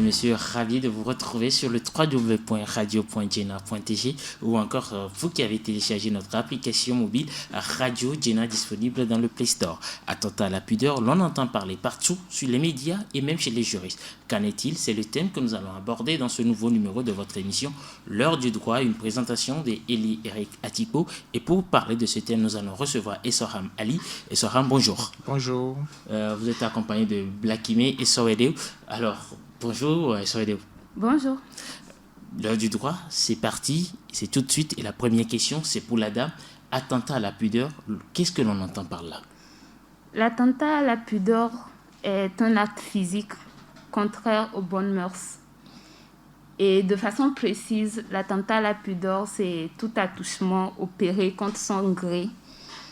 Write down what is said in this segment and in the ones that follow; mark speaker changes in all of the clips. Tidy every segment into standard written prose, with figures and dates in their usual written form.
Speaker 1: messieurs, ravi de vous retrouver sur le www.radio.jena.tg ou encore vous qui avez téléchargé notre application mobile Radio Jena disponible dans le Play Store. Attentat à la pudeur, l'on entend parler partout, sur les médias et même chez les juristes. Qu'en est-il? C'est le thème que nous allons aborder dans ce nouveau numéro de votre émission L'heure du droit, une présentation d'Eli Eric Atipo. Et pour parler de ce thème, nous allons recevoir Essoham Ali. Essoham, bonjour.
Speaker 2: Bonjour.
Speaker 1: Vous êtes accompagné de Blakime et Sowedew. Alors, bonjour Sowedew.
Speaker 3: Bonjour.
Speaker 1: L'heure du droit, c'est parti, c'est tout de suite. Et la première question, c'est pour la dame. Attentat à la pudeur, qu'est-ce que l'on entend par là?
Speaker 3: L'attentat à la pudeur est un acte physique contraire aux bonnes mœurs. Et de façon précise, l'attentat à la pudeur, c'est tout attouchement opéré contre son gré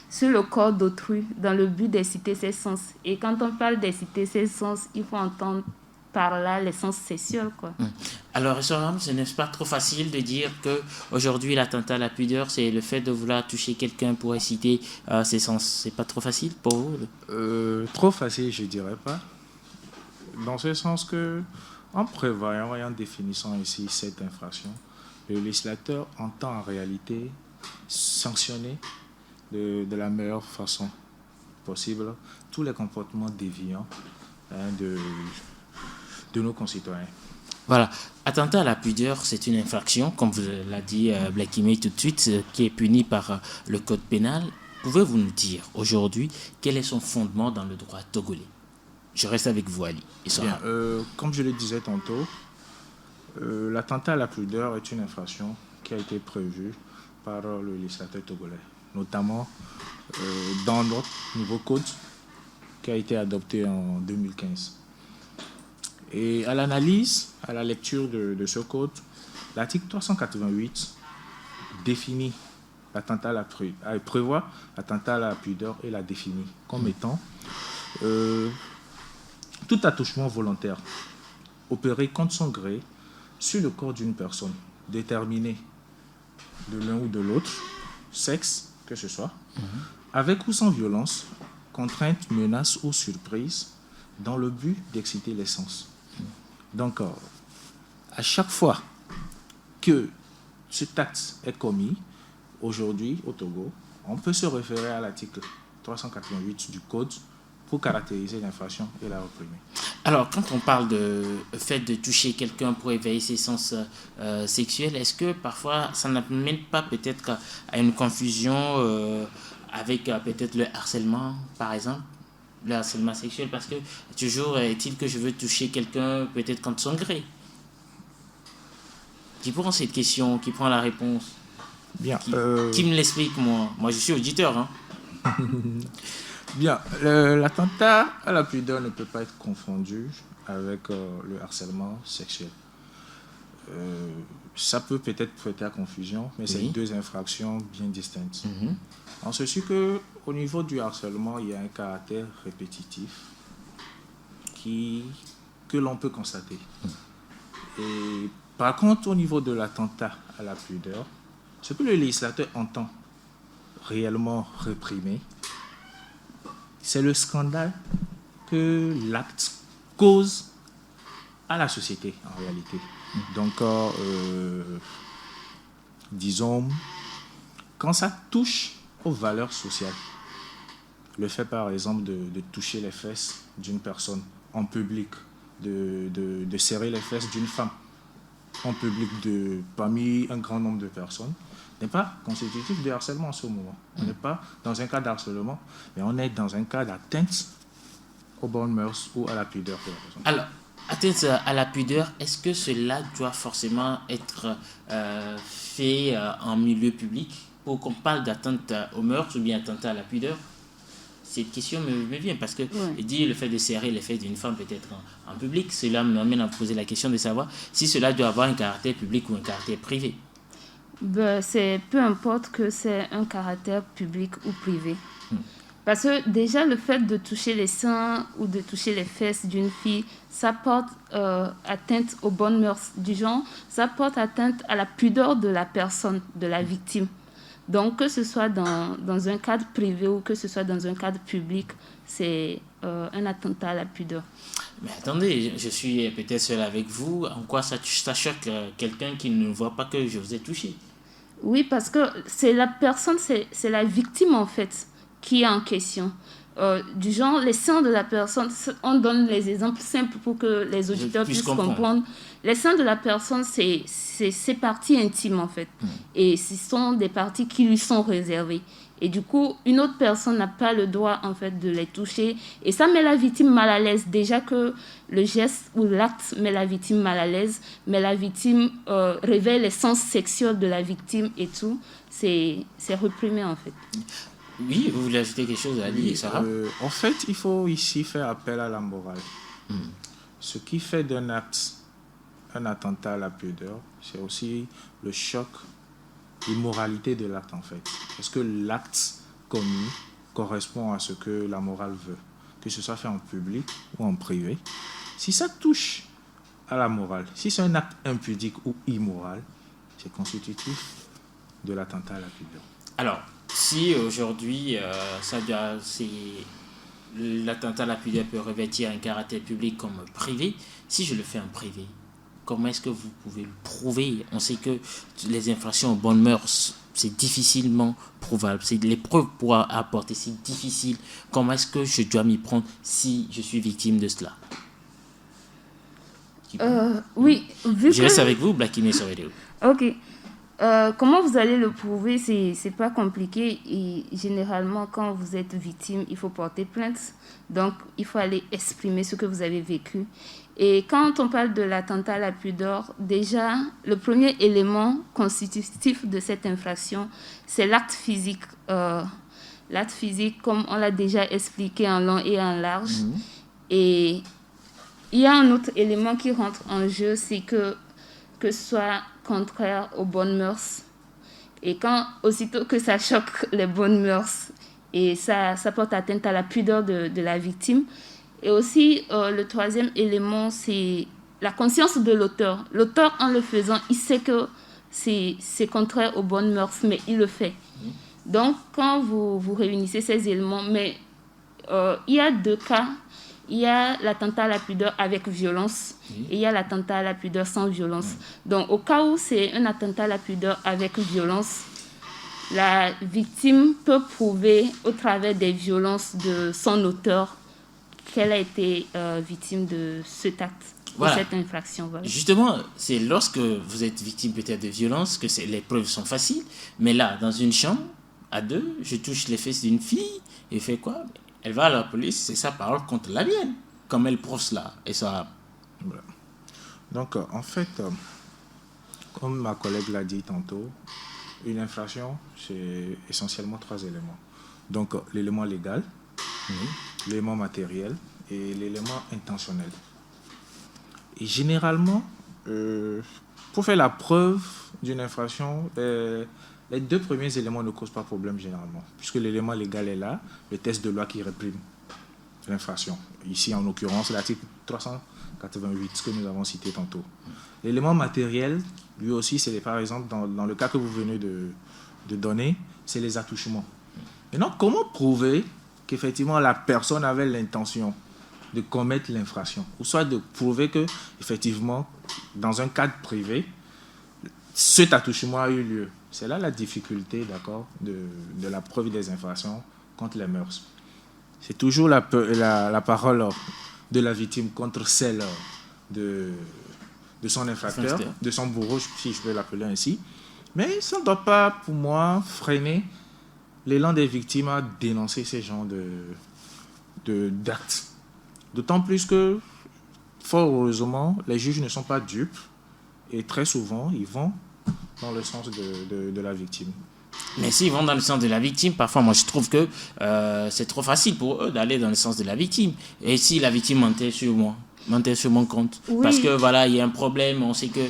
Speaker 3: sur le corps d'autrui dans le but d'exciter ses sens. Et quand on parle d'exciter ses sens, il faut entendre par là les sens sexuels, quoi.
Speaker 1: Alors, Essoham, ce n'est pas trop facile de dire qu'aujourd'hui, l'attentat à la pudeur, c'est le fait de vouloir toucher quelqu'un pour exciter ses sens. C'est pas trop facile pour vous?
Speaker 2: Trop facile, je dirais pas. Dans ce sens que, en prévoyant et en définissant ici cette infraction, le législateur entend en réalité sanctionner de la meilleure façon possible tous les comportements déviants de nos concitoyens.
Speaker 1: Voilà. Attentat à la pudeur, c'est une infraction, comme vous l'a dit Blakime tout de suite, qui est punie par le code pénal. Pouvez-vous nous dire aujourd'hui quel est son fondement dans le droit togolais? Je reste avec vous, Ali.
Speaker 2: Bien, comme je le disais tantôt, l'attentat à la pudeur est une infraction qui a été prévue par le législateur togolais, notamment dans notre nouveau code qui a été adopté en 2015. Et à l'analyse, à la lecture de ce code, l'article 388 définit l'attentat à la prévoit l'attentat à la pudeur et la définit comme étant tout attouchement volontaire opéré contre son gré sur le corps d'une personne déterminée de l'un ou de l'autre, sexe que ce soit, avec ou sans violence, contrainte, menace ou surprise, dans le but d'exciter les sens. Donc, à chaque fois que cet acte est commis, aujourd'hui au Togo, on peut se référer à l'article 388 du Code pour caractériser l'infraction et la réprimer.
Speaker 1: Alors, quand on parle de fait de toucher quelqu'un pour éveiller ses sens sexuels, est-ce que parfois ça n'amène pas peut-être à une confusion avec peut-être le harcèlement, par exemple? Le harcèlement sexuel, parce que toujours est-il que je veux toucher quelqu'un peut-être contre son gré. Qui prend cette question, qui prend la réponse?
Speaker 2: Bien.
Speaker 1: Qui me l'explique, moi? Moi, je suis auditeur. Hein.
Speaker 2: Bien. L'attentat à la pudeur ne peut pas être confondu avec le harcèlement sexuel. Ça peut peut-être prêter à confusion, mais c'est deux infractions bien distinctes. En ceci que, au niveau du harcèlement, il y a un caractère répétitif que l'on peut constater. Et par contre, au niveau de l'attentat à la pudeur, ce que le législateur entend réellement réprimer, c'est le scandale que l'acte cause à la société, en réalité. Donc, disons, quand ça touche aux valeurs sociales, le fait par exemple de toucher les fesses d'une personne en public, de serrer les fesses d'une femme en public parmi un grand nombre de personnes, n'est pas constitutif de harcèlement en ce moment. On n'est pas dans un cas d'harcèlement, mais on est dans un cas d'atteinte aux bonnes mœurs ou à la pudeur de la personne.
Speaker 1: Alors, atteinte à la pudeur, est-ce que cela doit forcément être fait en milieu public pour qu'on parle d'atteinte aux mœurs ou bien atteinte à la pudeur? Cette question me vient parce que dit le fait de serrer les fesses d'une femme peut-être en public, cela m'amène à poser la question de savoir si cela doit avoir un caractère public ou un caractère privé.
Speaker 3: C'est peu importe que c'est un caractère public ou privé. Parce que déjà le fait de toucher les seins ou de toucher les fesses d'une fille, ça porte atteinte aux bonnes mœurs du genre, ça porte atteinte à la pudeur de la personne, de la victime. Donc, que ce soit dans un cadre privé ou que ce soit dans un cadre public, c'est un attentat à la pudeur.
Speaker 1: Mais attendez, je suis peut-être seul avec vous. En quoi ça choque quelqu'un qui ne voit pas que je vous ai touché?
Speaker 3: Oui, parce que c'est la personne, c'est la victime en fait qui est en question. Du genre, les seins de la personne, on donne les exemples simples pour que les auditeurs puissent comprendre. Les seins de la personne, c'est ses parties intimes en fait. Et ce sont des parties qui lui sont réservées. Et du coup, une autre personne n'a pas le droit en fait de les toucher. Et ça met la victime mal à l'aise. Déjà que le geste ou l'acte met la victime mal à l'aise, mais la victime révèle les sens sexuels de la victime et tout. C'est réprimé en fait.
Speaker 1: Oui, vous voulez ajouter quelque chose à dire, Sarah?
Speaker 2: En fait, il faut ici faire appel à la morale. Ce qui fait d'un acte un attentat à la pudeur, c'est aussi le choc, l'immoralité de l'acte en fait. Est-ce que l'acte commis correspond à ce que la morale veut, que ce soit fait en public ou en privé? Si ça touche à la morale, si c'est un acte impudique ou immoral, c'est constitutif de l'attentat à la pudeur.
Speaker 1: Alors, si aujourd'hui, l'attentat à la pudeur peut revêtir un caractère public comme privé, si je le fais en privé, comment est-ce que vous pouvez le prouver? On sait que les infractions aux bonnes mœurs, c'est difficilement prouvable. C'est les preuves pour apporter, c'est difficile. Comment est-ce que je dois m'y prendre si je suis victime de cela?
Speaker 3: Oui,
Speaker 1: je reste avec vous, Blackine sur vidéo.
Speaker 3: Ok. Comment vous allez le prouver, c'est pas compliqué. Et généralement, quand vous êtes victime, il faut porter plainte. Donc, il faut aller exprimer ce que vous avez vécu. Et quand on parle de l'attentat à la pudeur, déjà, le premier élément constitutif de cette infraction, c'est l'acte physique. L'acte physique, comme on l'a déjà expliqué en long et en large. Et il y a un autre élément qui rentre en jeu, c'est que ce soit contraire aux bonnes mœurs. Et aussitôt que ça choque les bonnes mœurs, et ça porte atteinte à la pudeur de la victime. Et aussi, le troisième élément, c'est la conscience de l'auteur. L'auteur, en le faisant, il sait que c'est contraire aux bonnes mœurs, mais il le fait. Donc, quand vous réunissez ces éléments, mais il y a deux cas. Il y a l'attentat à la pudeur avec violence et il y a l'attentat à la pudeur sans violence. Donc, au cas où c'est un attentat à la pudeur avec violence, la victime peut prouver au travers des violences de son auteur qu'elle a été victime de cet acte, de cette infraction. Voilà.
Speaker 1: Justement, c'est lorsque vous êtes victime peut-être de violence que les preuves sont faciles. Mais là, dans une chambre, à deux, je touche les fesses d'une fille et fait quoi? Elle va à la police, c'est sa parole contre la mienne. Comme elle prouve cela. Et ça...
Speaker 2: Voilà. Donc, en fait, comme ma collègue l'a dit tantôt, une infraction, c'est essentiellement 3 éléments. Donc, l'élément légal, l'élément matériel et l'élément intentionnel. Et généralement, pour faire la preuve d'une infraction, les 2 premiers éléments ne causent pas problème généralement, puisque l'élément légal est là, le test de loi qui réprime l'infraction. Ici, en l'occurrence, l'article 388, ce que nous avons cité tantôt. L'élément matériel, lui aussi, c'est par exemple, dans le cas que vous venez de donner, c'est les attouchements. Maintenant, comment prouver qu'effectivement la personne avait l'intention de commettre l'infraction, ou soit de prouver que, effectivement, dans un cadre privé, cet attouchement a eu lieu? C'est là la difficulté, d'accord, de la preuve des infractions contre les mœurs. C'est toujours la parole de la victime contre celle de son infracteur, de son bourreau, si je peux l'appeler ainsi. Mais ça ne doit pas, pour moi, freiner l'élan des victimes à dénoncer ces genres d'actes. D'autant plus que, fort heureusement, les juges ne sont pas dupes et très souvent, ils vont dans le sens de la victime.
Speaker 1: Mais s'ils vont dans le sens de la victime, parfois moi je trouve que c'est trop facile pour eux d'aller dans le sens de la victime. Et si la victime mentait sur mon compte, parce que voilà, il y a un problème, on sait que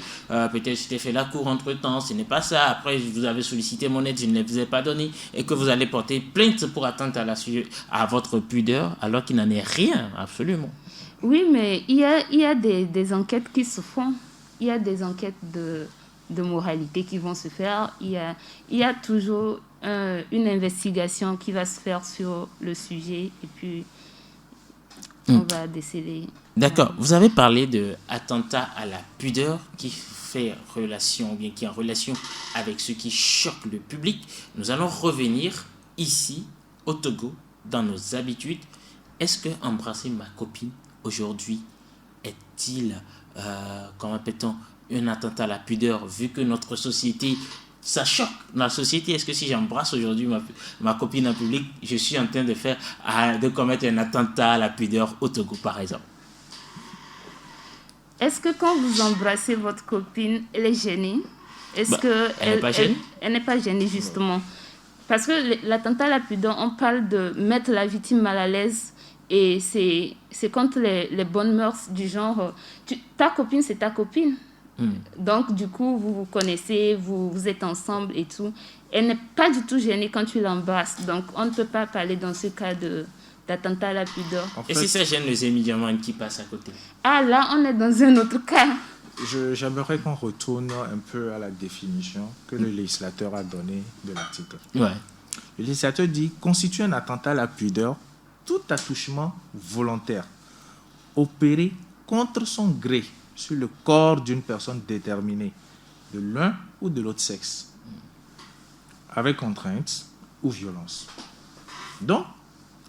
Speaker 1: peut-être je t'ai fait la cour entre temps, ce n'est pas ça, après vous avez sollicité mon aide, je ne vous ai pas donné, et que vous allez porter plainte pour atteinte à votre pudeur, alors qu'il n'en est rien, absolument.
Speaker 3: Oui, mais il y a des enquêtes qui se font. Il y a des enquêtes de moralité qui vont se faire. Il y a toujours une investigation qui va se faire sur le sujet et puis on va déceler.
Speaker 1: D'accord. Vous avez parlé de attentat à la pudeur qui fait relation, ou bien qui est en relation avec ce qui choque le public. Nous allons revenir ici, au Togo, dans nos habitudes. Est-ce que embrasser ma copine aujourd'hui est-il, comment appelle-t-on, un attentat à la pudeur, vu que notre société, ça choque la société? Est-ce que si j'embrasse aujourd'hui ma copine en public, je suis en train de commettre un attentat à la pudeur au Togo, par exemple?
Speaker 3: Est-ce que quand vous embrassez votre copine, elle est gênée?
Speaker 1: Elle n'est pas gênée?
Speaker 3: Elle n'est pas gênée, justement. Parce que l'attentat à la pudeur, on parle de mettre la victime mal à l'aise. Et c'est contre les bonnes mœurs du genre, ta copine, c'est ta copine. Donc, du coup, vous vous connaissez, vous êtes ensemble et tout. Elle n'est pas du tout gênée quand tu l'embrasses. Donc, on ne peut pas parler dans ce cas d'attentat à la pudeur.
Speaker 1: En fait, et si ça gêne les émigrants qui passent à côté?
Speaker 3: Ah, là, on est dans un autre cas.
Speaker 2: J'aimerais qu'on retourne un peu à la définition que le législateur a donnée de l'article.
Speaker 1: Ouais.
Speaker 2: Le législateur dit « constitue un attentat à la pudeur tout attouchement volontaire opéré contre son gré sur le corps d'une personne déterminée de l'un ou de l'autre sexe, avec contrainte ou violence. » Donc,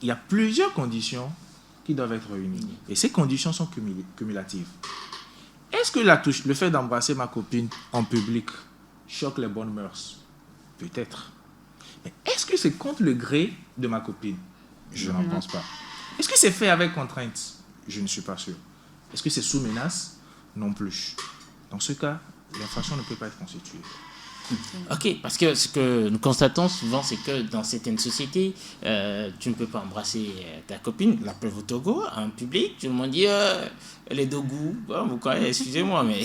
Speaker 2: il y a plusieurs conditions qui doivent être réunies. Et ces conditions sont cumulatives. Est-ce que le fait d'embrasser ma copine en public choque les bonnes mœurs? Peut-être. Mais est-ce que c'est contre le gré de ma copine? Je n'en pense pas. Est-ce que c'est fait avec contrainte? Je ne suis pas sûr. Est-ce que c'est sous menace? Non plus. Dans ce cas, l'infraction ne peut pas être constituée.
Speaker 1: Ok, parce que ce que nous constatons souvent, c'est que dans certaines sociétés, tu ne peux pas embrasser ta copine, la preuve au Togo, en public. Tout le monde dit, elle est Dogou. Bon, vous connaissez, excusez-moi, mais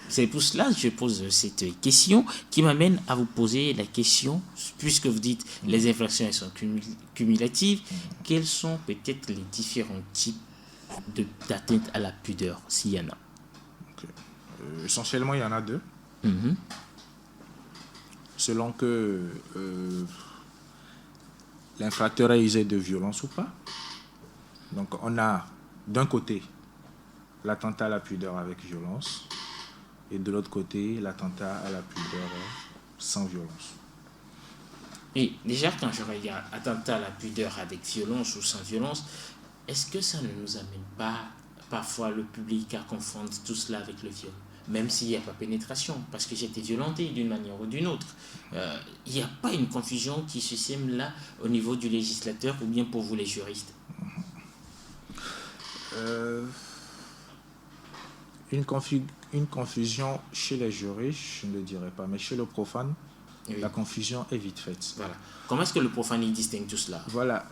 Speaker 1: c'est pour cela que je pose cette question qui m'amène à vous poser la question, puisque vous dites les infractions elles sont cumulatives, quels sont peut-être les différents types d'atteinte à la pudeur, s'il y en a?
Speaker 2: Okay. Essentiellement, il y en a deux. Selon que l'infracteur a usé de violence ou pas. Donc, on a d'un côté l'attentat à la pudeur avec violence et de l'autre côté l'attentat à la pudeur sans violence.
Speaker 1: Et déjà, quand je regarde attentat à la pudeur avec violence ou sans violence, est-ce que ça ne nous amène pas parfois le public à confondre tout cela avec le viol? Même s'il n'y a pas pénétration, parce que j'ai été violenté d'une manière ou d'une autre. Il n'y a pas une confusion qui se sème là au niveau du législateur ou bien pour vous les juristes?
Speaker 2: Une confusion chez les juristes, je ne le dirais pas, mais chez le profane, oui. La confusion est vite faite.
Speaker 1: Voilà. Comment est-ce que le profane il distingue tout cela?
Speaker 2: Voilà.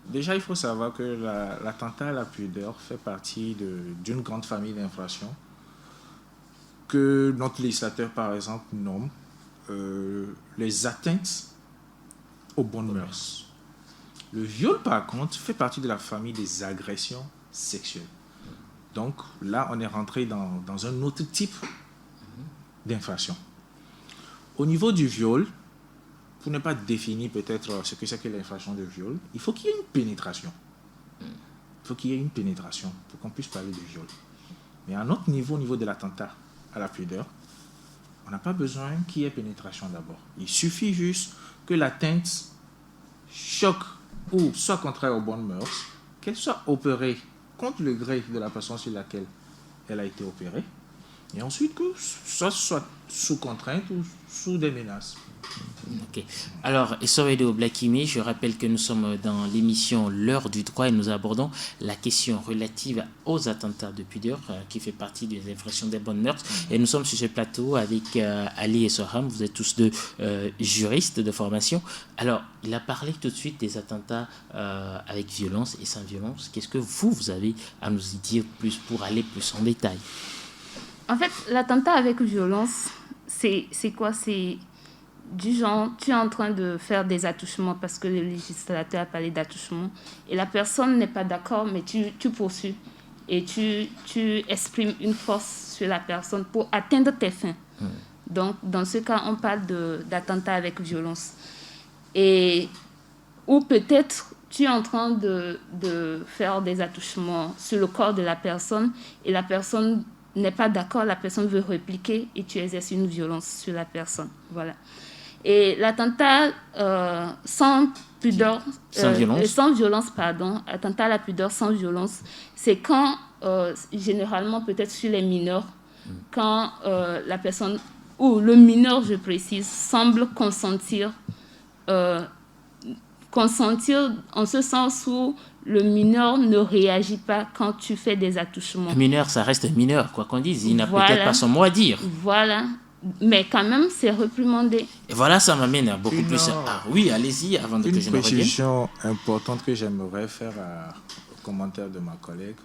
Speaker 2: Déjà, il faut savoir que l'attentat à la pudeur fait partie d'une grande famille d'infractions que notre législateur, par exemple, nomme les atteintes aux bonnes mœurs. Le viol, par contre, fait partie de la famille des agressions sexuelles. Donc là, on est rentré dans un autre type d'infraction. Au niveau du viol, pour ne pas définir peut-être ce que c'est que l'infraction de viol, il faut qu'il y ait une pénétration. Il faut qu'il y ait une pénétration pour qu'on puisse parler de viol. Mais à un autre niveau, au niveau de l'attentat à la pudeur, on n'a pas besoin qu'il y ait pénétration d'abord. Il suffit juste que l'atteinte choque ou soit contraire aux bonnes mœurs, qu'elle soit opérée contre le gré de la personne sur laquelle elle a été opérée, et ensuite que ça soit sous contrainte ou sous des menaces.
Speaker 1: Ok. Alors, Essowedo Blakimi, je rappelle que nous sommes dans l'émission L'heure du droit et nous abordons la question relative aux attentats de pudeur qui fait partie des infractions des bonnes mœurs. Et nous sommes sur ce plateau avec Ali et Soham, vous êtes tous deux juristes de formation. Alors, il a parlé tout de suite des attentats avec violence et sans violence. Qu'est-ce que vous avez à nous y dire plus pour aller plus en détail?
Speaker 3: En fait, l'attentat avec violence, c'est quoi? C'est du genre, tu es en train de faire des attouchements parce que le législateur a parlé d'attouchement et la personne n'est pas d'accord, mais tu poursuis. et tu exprimes une force sur la personne pour atteindre tes fins. Donc, dans ce cas, on parle d'attentat avec violence. Ou peut-être tu es en train de faire des attouchements sur le corps de la personne et la personne n'est pas d'accord, la personne veut répliquer et tu exerces une violence sur la personne. Voilà. Et l'attentat sans pudeur, sans violence, attentat à la pudeur sans violence, c'est quand, généralement peut-être sur les mineurs, quand la personne, ou le mineur, je précise, semble consentir en ce sens où le mineur ne réagit pas quand tu fais des attouchements.
Speaker 1: Le mineur, ça reste mineur, quoi qu'on dise. Il n'a peut-être pas son mot à dire.
Speaker 3: Voilà. Mais quand même, c'est réprimandé.
Speaker 1: Et voilà, ça m'amène à beaucoup plus... Ah oui, allez-y, avant que je ne revienne.
Speaker 2: Une précision importante que j'aimerais faire au commentaire de ma collègue.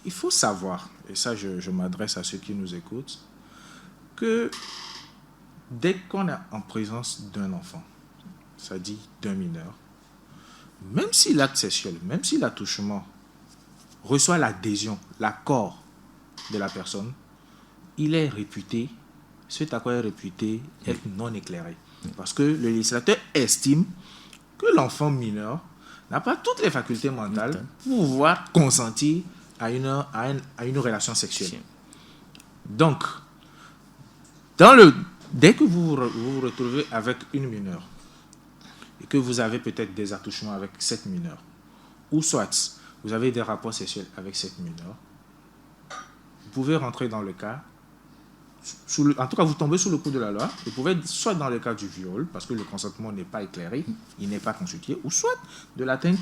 Speaker 2: Il faut savoir, et ça je m'adresse à ceux qui nous écoutent, que dès qu'on est en présence d'un enfant, c'est-à-dire d'un mineur, même si l'acte sexuel, même si l'attouchement reçoit l'adhésion, l'accord de la personne, il est réputé, suite à quoi il est réputé être non éclairé. Parce que le législateur estime que l'enfant mineur n'a pas toutes les facultés mentales pour pouvoir consentir à une relation sexuelle. Donc, dès que vous vous retrouvez avec une mineure et que vous avez peut-être des attouchements avec cette mineure, ou soit vous avez des rapports sexuels avec cette mineure, vous pouvez rentrer dans le cas, en tout cas vous tombez sous le coup de la loi, vous pouvez être soit dans le cas du viol, parce que le consentement n'est pas éclairé, il n'est pas consulté, ou soit de l'atteinte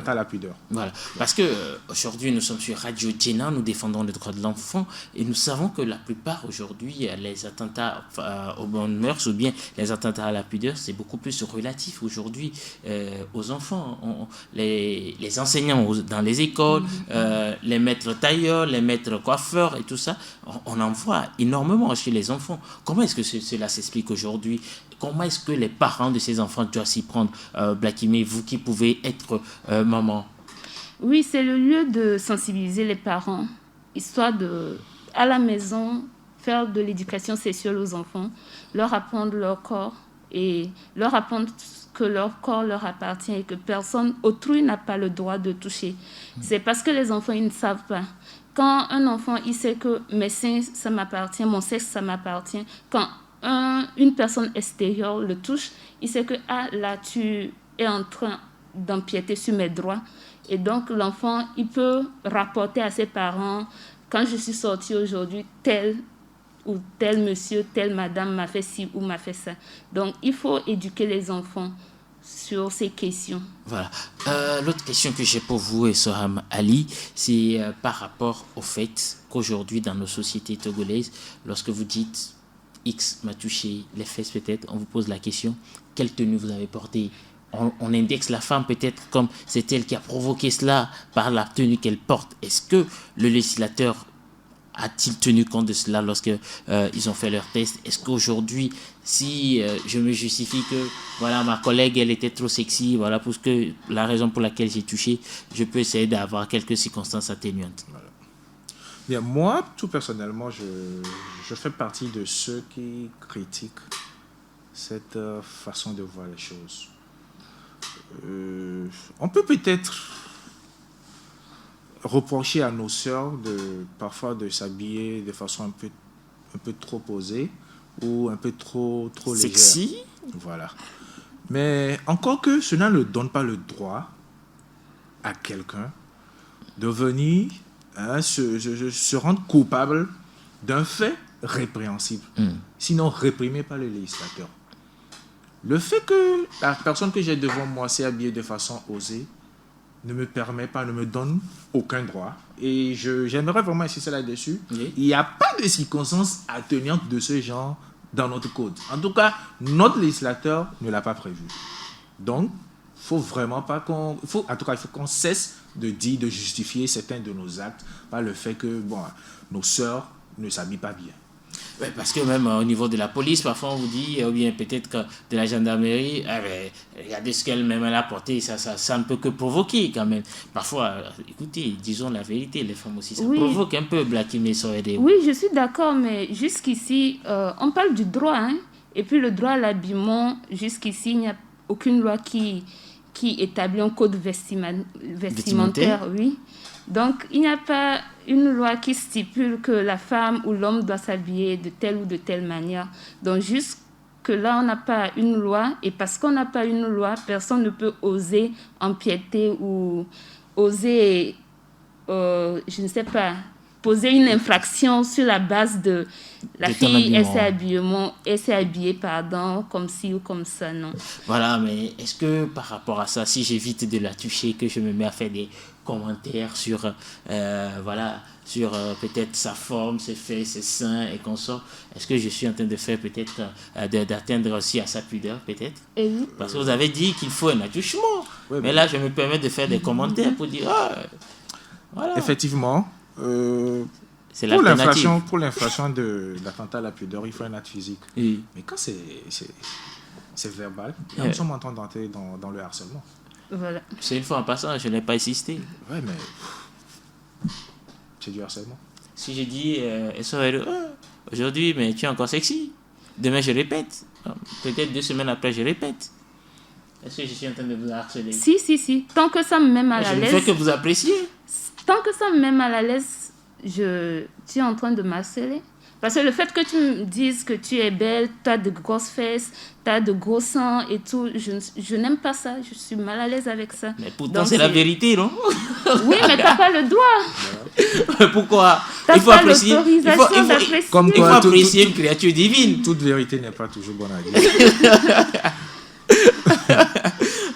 Speaker 2: à la pudeur.
Speaker 1: Voilà, parce que aujourd'hui nous sommes sur Radio Djena, nous défendons le droit de l'enfant et nous savons que la plupart aujourd'hui les attentats aux bonnes mœurs ou bien les attentats à la pudeur, c'est beaucoup plus relatif aujourd'hui aux enfants. Les enseignants dans les écoles, les maîtres tailleurs, les maîtres coiffeurs et tout ça, on en voit énormément chez les enfants. Comment est-ce que cela s'explique aujourd'hui? Comment est-ce que les parents de ces enfants doivent s'y prendre? Blakimé, vous qui pouvez être maman.
Speaker 3: Oui, c'est le lieu de sensibiliser les parents, histoire à la maison, faire de l'éducation sexuelle aux enfants, leur apprendre leur corps et leur apprendre que leur corps leur appartient et que personne autrui n'a pas le droit de toucher. C'est parce que les enfants, ils ne savent pas. Quand un enfant, il sait que mes seins, ça m'appartient, mon sexe, ça m'appartient, quand une personne extérieure le touche, il sait que là, tu es en train d'empiéter sur mes droits. Et donc, l'enfant, il peut rapporter à ses parents, quand je suis sortie aujourd'hui, tel ou tel monsieur, telle madame m'a fait ci ou m'a fait ça. Donc, il faut éduquer les enfants sur ces questions.
Speaker 1: Voilà. L'autre question que j'ai pour vous, Soham Ali, c'est par rapport au fait qu'aujourd'hui, dans nos sociétés togolaises, lorsque vous dites X m'a touché les fesses peut-être, on vous pose la question, quelle tenue vous avez portée? On indexe la femme peut-être comme c'est elle qui a provoqué cela par la tenue qu'elle porte. Est-ce que le législateur a-t-il tenu compte de cela lorsque ils ont fait leur test? Est-ce qu'aujourd'hui, si je me justifie que voilà, ma collègue elle était trop sexy, voilà pour que la raison pour laquelle j'ai touché, je peux essayer d'avoir quelques circonstances atténuantes?
Speaker 2: Voilà. Bien, moi, tout personnellement, je fais partie de ceux qui critiquent cette façon de voir les choses. On peut peut-être reprocher à nos sœurs parfois de s'habiller de façon un peu trop osée ou un peu trop légère.
Speaker 1: Sexy.
Speaker 2: Voilà. Mais encore que cela ne donne pas le droit à quelqu'un de venir se rendre coupable d'un fait répréhensible, sinon réprimé par le législateur. Le fait que la personne que j'ai devant moi s'est habillée de façon osée ne me permet pas, ne me donne aucun droit. Et j'aimerais vraiment insister là-dessus. Oui. Il n'y a pas de circonstances atténuantes de ce genre dans notre code. En tout cas, notre législateur ne l'a pas prévu. Donc, faut vraiment pas en tout cas, il faut qu'on cesse de justifier certains de nos actes par le fait que nos sœurs ne s'habillent pas bien.
Speaker 1: Ouais, parce que même au niveau de la police, parfois on vous dit, ou bien peut-être que de la gendarmerie, regardez ce qu'elle-même elle a porté, ça ne peut que provoquer quand même. Parfois, écoutez, disons la vérité, les femmes aussi, ça provoque un peu Blakimé Soweto.
Speaker 3: Oui, je suis d'accord, mais jusqu'ici, on parle du droit, hein, et puis le droit à l'habillement, jusqu'ici, il n'y a aucune loi qui établit un code vestimentaire, oui. Donc, il n'y a pas une loi qui stipule que la femme ou l'homme doit s'habiller de telle ou de telle manière. Donc, jusque là, on n'a pas une loi. Et parce qu'on n'a pas une loi, personne ne peut oser empiéter ou oser, je ne sais pas, poser une infraction sur la base de la fille, elle s'est habillée, comme ci ou comme ça, non.
Speaker 1: Voilà, mais est-ce que par rapport à ça, si j'évite de la toucher, que je me mets à faire des commentaires sur, sur peut-être sa forme, ses faits, ses seins et consorts, est-ce que je suis en train de faire peut-être, d'atteindre aussi à sa pudeur, peut-être?
Speaker 3: Oui.
Speaker 1: Parce que vous avez dit qu'il faut un attouchement.
Speaker 2: Oui,
Speaker 1: mais là, je me permets de faire des commentaires pour dire, voilà.
Speaker 2: Effectivement,
Speaker 1: c'est
Speaker 2: pour l'infraction de l'attentat à la pudeur, il faut un acte physique.
Speaker 1: Oui.
Speaker 2: Mais quand c'est verbal, nous sommes en train d'entrer dans le harcèlement.
Speaker 3: Voilà.
Speaker 1: C'est une fois en passant, je n'ai pas insisté.
Speaker 2: Ouais, mais c'est du harcèlement.
Speaker 1: Si je dis, aujourd'hui, mais tu es encore sexy. Demain, je répète. Peut-être 2 semaines après, je répète. Est-ce que je suis en train de vous harceler?
Speaker 3: Si. Tant que ça me met mal à l'aise.
Speaker 1: Je ne fais que vous apprécier.
Speaker 3: Tant que ça me met mal à l'aise, tu es en train de m'harceler. Parce que le fait que tu me dises que tu es belle, tu as de grosses fesses, tu as de gros seins et tout, je n'aime pas ça. Je suis mal à l'aise avec ça.
Speaker 1: Mais pourtant, c'est la vérité, non?
Speaker 3: Oui, mais tu n'as pas le droit.
Speaker 1: Pourquoi?
Speaker 3: Il faut apprécier. Il
Speaker 1: faut apprécier une créature divine.
Speaker 2: Toute vérité n'est pas toujours bonne à dire.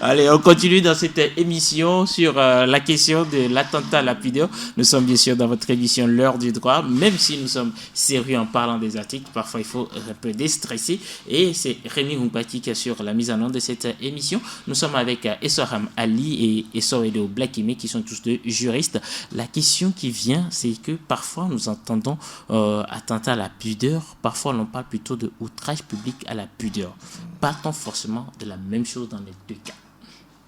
Speaker 1: Allez, on continue dans cette émission sur la question de l'attentat à la pudeur. Nous sommes bien sûr dans votre émission L'heure du droit, même si nous sommes sérieux en parlant des articles. Parfois, il faut un peu déstresser. Et c'est Rémi Humpati qui assure la mise en œuvre de cette émission. Nous sommes avec Essoham Ali et Soweto Blakimé, qui sont tous deux juristes. La question qui vient, c'est que parfois, nous entendons attentat à la pudeur. Parfois, on parle plutôt de outrage public à la pudeur. Pas-t-on forcément de la même chose dans les deux cas?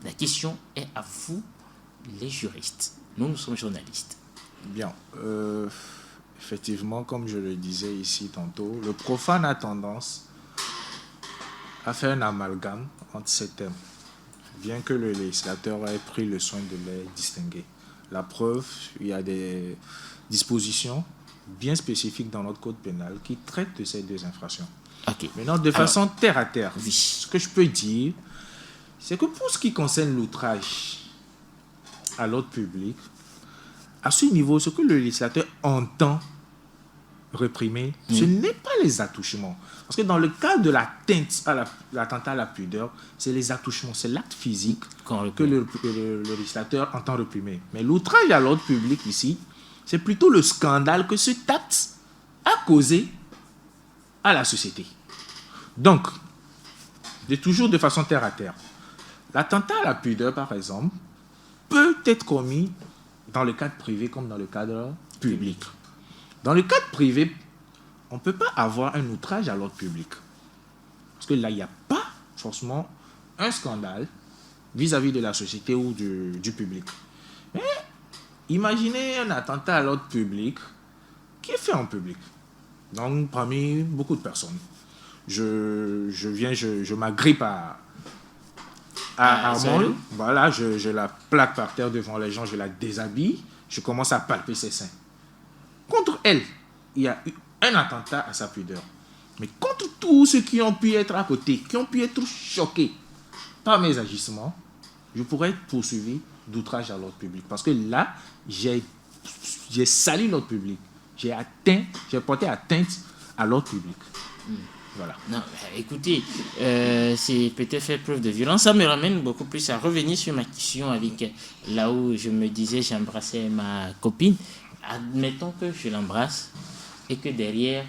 Speaker 1: La question est à vous, les juristes. Nous sommes journalistes.
Speaker 2: Bien. Effectivement, comme je le disais ici tantôt, le profane a tendance à faire un amalgame entre ces thèmes, bien que le législateur ait pris le soin de les distinguer. La preuve, il y a des dispositions bien spécifiques dans notre code pénal qui traitent de ces deux infractions.
Speaker 1: Okay.
Speaker 2: Maintenant, de façon terre à terre,
Speaker 1: oui.
Speaker 2: Ce que je peux dire, c'est que pour ce qui concerne l'outrage à l'ordre public, à ce niveau, ce que le législateur entend réprimer, ce n'est pas les attouchements. Parce que dans le cas de l'attentat à la pudeur, c'est les attouchements, c'est l'acte physique que le législateur entend réprimer. Mais l'outrage à l'ordre public ici, c'est plutôt le scandale que cet acte a causé à la société. Donc, toujours de façon terre à terre, l'attentat à la pudeur, par exemple, peut être commis dans le cadre privé comme dans le cadre public. Dans le cadre privé, on ne peut pas avoir un outrage à l'ordre public. Parce que là, il n'y a pas forcément un scandale vis-à-vis de la société ou du public. Mais imaginez un attentat à l'ordre public qui est fait en public. Donc, parmi beaucoup de personnes. Je m'agrippe à Armand. Voilà, je la plaque par terre devant les gens, je la déshabille, je commence à palper ses seins. Contre elle, il y a eu un attentat à sa pudeur. Mais contre tous ceux qui ont pu être à côté, qui ont pu être choqués par mes agissements, je pourrais être poursuivi d'outrage à l'ordre public. Parce que là, j'ai sali l'ordre public. J'ai porté atteinte à l'ordre public. Voilà.
Speaker 1: Non, écoutez, c'est peut-être faire preuve de violence. Ça me ramène beaucoup plus à revenir sur ma question avec là où je me disais j'embrassais ma copine. Admettons que je l'embrasse et que derrière,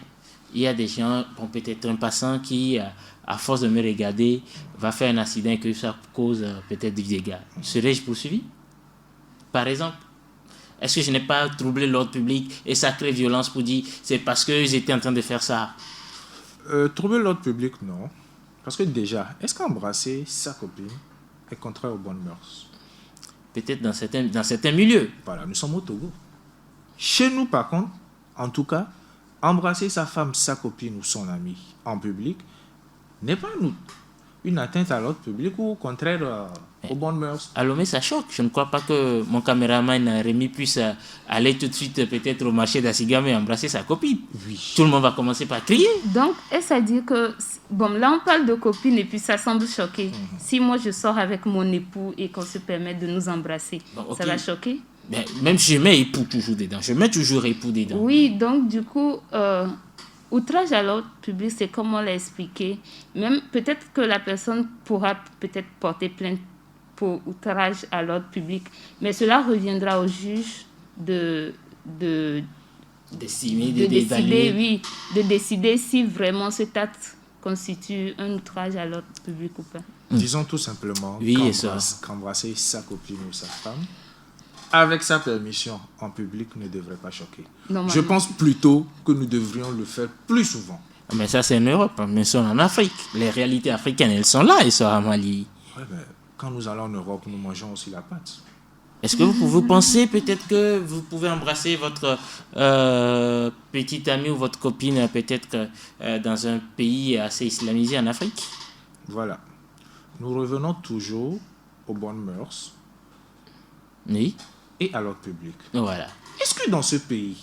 Speaker 1: il y a des gens, peut-être un passant qui, à force de me regarder, va faire un accident et que ça cause peut-être des dégâts. Serais-je poursuivi? Par exemple, Est-ce que je n'ai pas troublé l'ordre public et ça crée violence pour dire c'est parce que j'étais en train de faire ça?
Speaker 2: Troubler l'ordre public, non. Parce que déjà, est-ce qu'embrasser sa copine est contraire aux bonnes mœurs?
Speaker 1: Peut-être dans certains milieux.
Speaker 2: Voilà, nous sommes au Togo. Chez nous, par contre, en tout cas, embrasser sa femme, sa copine ou son ami en public n'est pas une atteinte à l'ordre public ou au contraire aux bonnes mœurs.
Speaker 1: Alors, mais ça choque. Je ne crois pas que mon caméraman Rémi puisse aller tout de suite peut-être au marché d'Assigame et embrasser sa copine.
Speaker 2: Oui.
Speaker 1: Tout le monde va commencer par crier.
Speaker 3: Donc, est-ce à dire que, bon, là on parle de copine et puis ça semble choquer. Si moi je sors avec mon époux et qu'on se permet de nous embrasser,
Speaker 1: Bon, ok.
Speaker 3: ça va choquer?
Speaker 1: Ben, même si je mets époux toujours dedans, je mets toujours époux dedans.
Speaker 3: Oui, donc du coup, outrage à l'ordre public, c'est comme on l'a expliqué. Même peut-être que la personne pourra peut-être porter plainte pour outrage à l'ordre public, mais cela reviendra au juge
Speaker 1: D'estimer,
Speaker 3: de
Speaker 1: d'évaluer.
Speaker 3: décider, oui, de décider si vraiment cet acte constitue un outrage à l'ordre public ou pas.
Speaker 2: Disons tout simplement
Speaker 1: Oui, et ça.
Speaker 2: qu'embrasser sa copine ou sa femme avec sa permission en public ne devrait pas choquer.
Speaker 3: Normalement.
Speaker 2: Je pense plutôt que nous devrions le faire plus souvent.
Speaker 1: Mais ça, c'est en Europe, mais ça, en Afrique. Les réalités africaines, elles sont là, elles sont à Mali.
Speaker 2: Ouais, ben, quand nous allons en Europe, nous mangeons aussi la pâte.
Speaker 1: Est-ce que vous pensez peut-être que vous pouvez embrasser votre petite amie ou votre copine peut-être dans un pays assez islamisé en Afrique?
Speaker 2: Voilà. Nous revenons toujours aux bonnes mœurs
Speaker 1: Oui,
Speaker 2: et à l'ordre public.
Speaker 1: voilà.
Speaker 2: Est-ce que dans ce pays,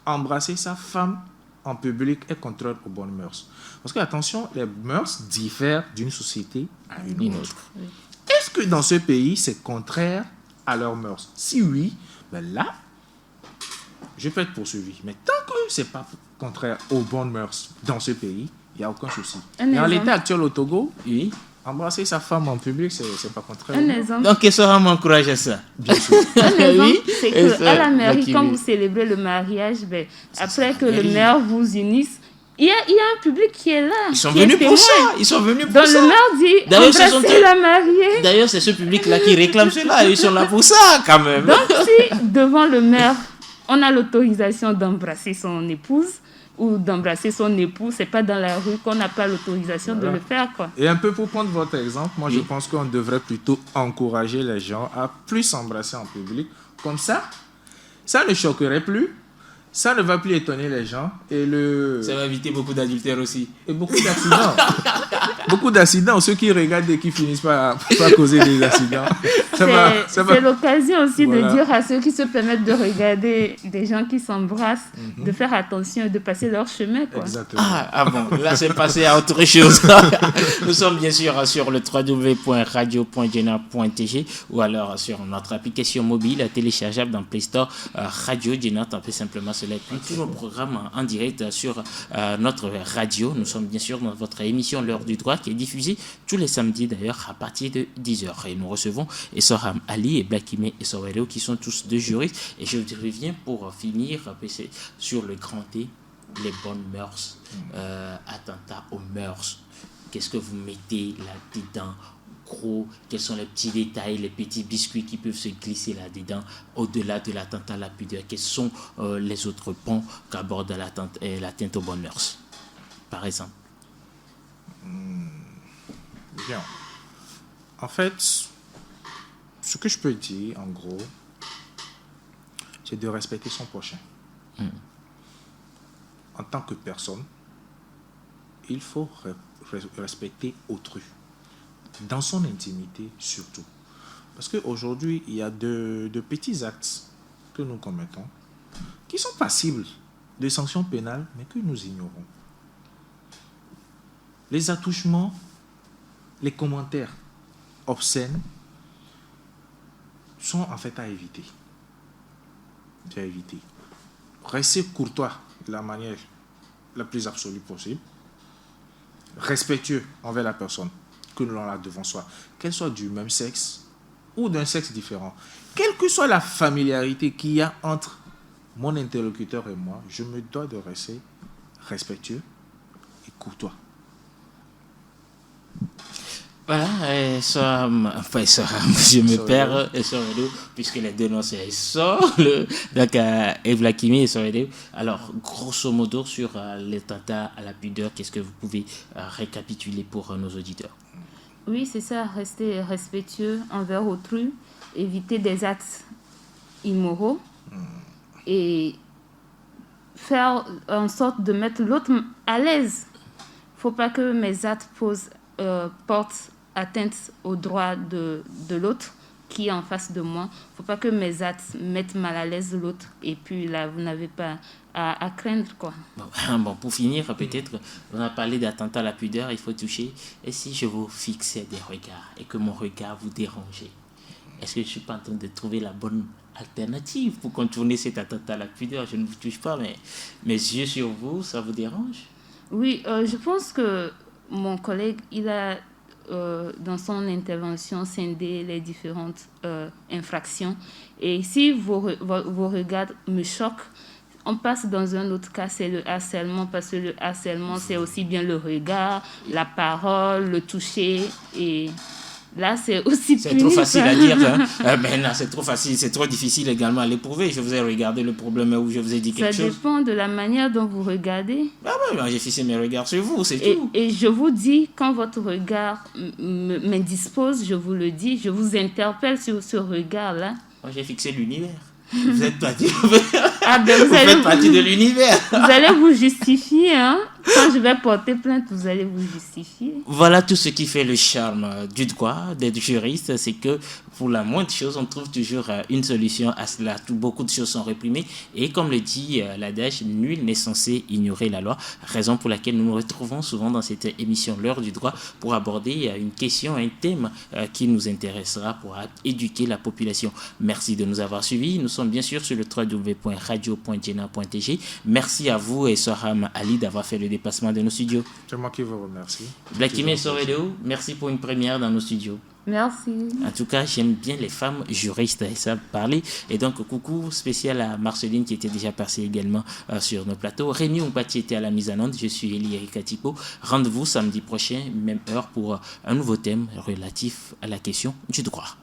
Speaker 2: embrasser sa femme en public est contraire aux bonnes mœurs? Parce que, attention, les mœurs diffèrent d'une société à une autre. Est-ce que dans ce pays, c'est contraire à leurs mœurs? Si oui, ben là, je peux être poursuivi. Mais tant que ce n'est pas contraire aux bonnes mœurs dans ce pays, il n'y a aucun souci. Mais en
Speaker 3: exemple.
Speaker 2: l'état actuel au Togo,
Speaker 1: Oui.
Speaker 2: embrasser sa femme en public, c'est pas contraire.
Speaker 3: Un exemple.
Speaker 1: Donc, qu'est-ce que m'encourage à ça?
Speaker 2: Bien sûr.
Speaker 3: Un exemple,
Speaker 1: Oui,
Speaker 3: c'est
Speaker 1: et
Speaker 3: qu'à
Speaker 1: ça,
Speaker 3: la mairie,
Speaker 1: Jackie,
Speaker 3: quand
Speaker 1: oui.
Speaker 3: vous célébrez le mariage, ben, après
Speaker 1: c'est
Speaker 3: que
Speaker 1: la
Speaker 3: le
Speaker 1: mairie.
Speaker 3: maire vous unisse, il y a un public qui est là.
Speaker 1: Ils sont
Speaker 3: qui est
Speaker 1: venus pour
Speaker 3: témoin.
Speaker 1: ça. Ils sont venus pour
Speaker 3: Donc
Speaker 1: ça.
Speaker 3: le maire dit
Speaker 1: D'ailleurs, ce sont
Speaker 3: embrassez
Speaker 1: eux.
Speaker 3: la mariée.
Speaker 1: D'ailleurs, c'est ce public-là qui réclame cela. Ils sont là pour ça, quand même.
Speaker 3: Donc si devant le maire, on a l'autorisation d'embrasser son épouse ou d'embrasser son époux, c'est pas dans la rue qu'on n'a pas l'autorisation de le faire, quoi.
Speaker 2: Et un peu pour prendre votre exemple, moi je
Speaker 1: Oui.
Speaker 2: pense qu'on devrait plutôt encourager les gens à plus s'embrasser en public. Comme ça ne choquerait plus, ça ne va plus étonner les gens et
Speaker 1: Ça va éviter beaucoup d'adultères aussi.
Speaker 2: et beaucoup d'accidents. Beaucoup d'accidents, ceux qui regardent et qui finissent par causer des accidents.
Speaker 3: C'est l'occasion aussi
Speaker 2: Voilà.
Speaker 3: de dire à ceux qui se permettent de regarder des gens qui s'embrassent, de faire attention et de passer leur chemin, quoi.
Speaker 2: Exactement.
Speaker 1: Bon, là c'est passé à autre chose. Nous sommes bien sûr sur le www.radio.jena.tg ou alors sur notre application mobile téléchargeable dans Play Store Radio Jena. Tapez simplement cela et puis tous nos programmes en direct sur notre radio. Nous sommes bien sûr dans votre émission L'heure du droit qui est diffusée tous les samedis d'ailleurs à partir de 10h. Et nous recevons Essoram Ali et Blakime Essorero qui sont tous deux juristes. Et je reviens pour finir sur le grand T, les bonnes mœurs, attentat aux mœurs. Qu'est-ce que vous mettez là-dedans? Gros, quels sont les petits détails, les petits biscuits qui peuvent se glisser là-dedans, au-delà de l'attentat à la pudeur? Quels sont les autres ponts qu'aborde l'atteinte aux bonnes mœurs, par exemple?
Speaker 2: Bien. En fait, ce que je peux dire, en gros, c'est de respecter son prochain. En tant que personne, il faut respecter autrui. Dans son intimité, surtout. Parce qu'aujourd'hui, il y a de petits actes que nous commettons qui sont passibles de sanctions pénales, mais que nous ignorons. Les attouchements, les commentaires obscènes sont en fait à éviter. C'est à éviter. Restez courtois de la manière la plus absolue possible. Respectueux envers la personne que nous l'avons là devant soi. Qu'elle soit du même sexe ou d'un sexe différent. Quelle que soit la familiarité qu'il y a entre mon interlocuteur et moi, je me dois de rester respectueux et courtois.
Speaker 1: Voilà, je me perds, Soredo, puisque les deux noms c'est donc Evlakimi et Soredo. Alors, grosso modo, sur l'attentat à la pudeur, qu'est-ce que vous pouvez récapituler pour nos auditeurs?
Speaker 3: Oui, c'est ça, rester respectueux envers autrui, éviter des actes immoraux et faire en sorte de mettre l'autre à l'aise. Il ne faut pas que mes actes portent atteinte aux droits de l'autre qui est en face de moi. Il ne faut pas que mes actes mettent mal à l'aise l'autre. Et puis là, vous n'avez pas à craindre, quoi.
Speaker 1: Bon, pour finir, peut-être, on a parlé d'attentat à la pudeur, il faut toucher. Et si je vous fixais des regards et que mon regard vous dérangeait, est-ce que je ne suis pas en train de trouver la bonne alternative pour contourner cet attentat à la pudeur? Je ne vous touche pas, mais mes yeux sur vous, ça vous dérange?
Speaker 3: Oui, je pense que mon collègue, il a, dans son intervention, scindé les différentes infractions. Et si vos regards me choquent, on passe dans un autre cas, c'est le harcèlement, parce que le harcèlement, c'est aussi bien le regard, la parole, le toucher. Et là, c'est aussi
Speaker 1: c'est trop facile à dire. Mais non, c'est trop facile, c'est trop difficile également à l'éprouver. Je vous ai regardé le problème où je vous ai dit quelque chose.
Speaker 3: Ça dépend de la manière dont vous regardez.
Speaker 1: Ah oui, j'ai fixé mes regards sur vous, c'est tout.
Speaker 3: Et je vous dis, quand votre regard m'indispose, je vous le dis, je vous interpelle sur ce regard-là.
Speaker 1: Moi, j'ai fixé l'univers. Vous êtes parti.
Speaker 3: Vous
Speaker 1: faites partie de l'univers.
Speaker 3: Vous allez vous justifier, hein. Quand je vais porter plainte, vous allez vous justifier.
Speaker 1: Voilà tout ce qui fait le charme du droit, d'être juriste, c'est que pour la moindre chose, on trouve toujours une solution à cela. Beaucoup de choses sont réprimées et comme le dit l'adage, nul n'est censé ignorer la loi. Raison pour laquelle nous nous retrouvons souvent dans cette émission L'heure du droit pour aborder une question, un thème qui nous intéressera pour éduquer la population. Merci de nous avoir suivis. Nous sommes bien sûr sur le www.radio.jena.tg. Merci à vous et Soham Ali d'avoir fait le déplacement de nos studios.
Speaker 2: C'est moi qui vous remercie.
Speaker 1: Blakimi Soredo, merci pour une première dans nos studios.
Speaker 3: Merci.
Speaker 1: En tout cas, j'aime bien les femmes juristes et ça parler. Et donc, coucou spécial à Marceline qui était déjà passée également sur nos plateaux. Rémi Oupati était à la mise en onde. Je suis Eli Erika Tipo. Rendez-vous samedi prochain, même heure, pour un nouveau thème relatif à la question du droit.